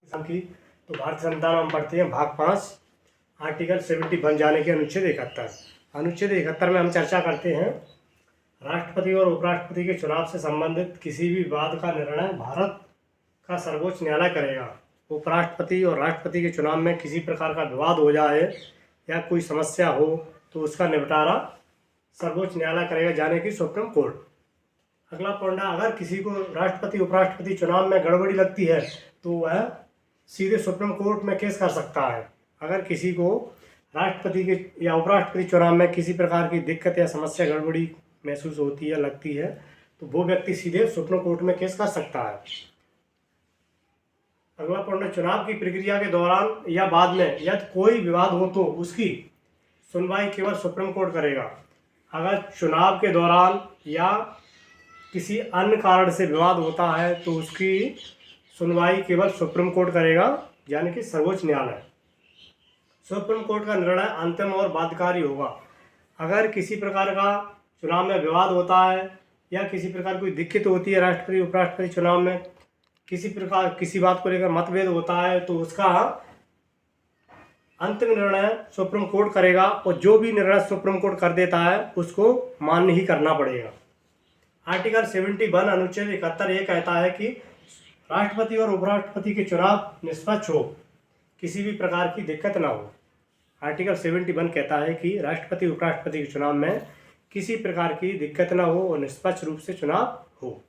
की तो भारतीय संविधान हम पढ़ते हैं भाग 5 आर्टिकल 70 बन जाने के अनुच्छेद 71। अनुच्छेद 71 में हम चर्चा करते हैं राष्ट्रपति और उपराष्ट्रपति के चुनाव से संबंधित किसी भी विवाद का निर्णय भारत का सर्वोच्च न्यायालय करेगा। उपराष्ट्रपति और राष्ट्रपति के चुनाव में किसी प्रकार का विवाद हो जाए या कोई समस्या हो तो उसका निपटारा सर्वोच्च न्यायालय करेगा, जाने की सुप्रीम कोर्ट। अगला पॉइंट, अगर किसी को राष्ट्रपति उपराष्ट्रपति चुनाव में गड़बड़ी लगती है तो वह सीधे सुप्रीम कोर्ट में केस कर सकता है। अगर किसी को राष्ट्रपति के या उपराष्ट्रपति चुनाव में किसी प्रकार की दिक्कत या समस्या गड़बड़ी महसूस होती है, लगती है, तो वो व्यक्ति सीधे सुप्रीम कोर्ट में केस कर सकता है। अगला पॉइंट, चुनाव की प्रक्रिया के दौरान या बाद में यदि कोई विवाद हो तो उसकी सुनवाई केवल सुप्रीम कोर्ट करेगा। अगर चुनाव के दौरान या किसी अन्य कारण से विवाद होता है तो उसकी सुनवाई केवल सुप्रीम कोर्ट करेगा, यानी कि सर्वोच्च न्यायालय। सुप्रीम कोर्ट का निर्णय अंतिम और बाध्यकारी होगा। अगर किसी प्रकार का चुनाव में विवाद होता है या किसी प्रकार कोई दिक्कत होती है राष्ट्रपति उपराष्ट्रपति चुनाव में, किसी बात को लेकर मतभेद होता है तो उसका अंतिम निर्णय सुप्रीम कोर्ट करेगा और जो भी निर्णय सुप्रीम कोर्ट कर देता है उसको मान्य ही करना पड़ेगा। आर्टिकल 71 अनुच्छेद 71 ये कहता है कि राष्ट्रपति और उपराष्ट्रपति के चुनाव निष्पक्ष हो, किसी भी प्रकार की दिक्कत ना हो। आर्टिकल 71 कहता है कि राष्ट्रपति उपराष्ट्रपति के चुनाव में किसी प्रकार की दिक्कत ना हो और निष्पक्ष रूप से चुनाव हो।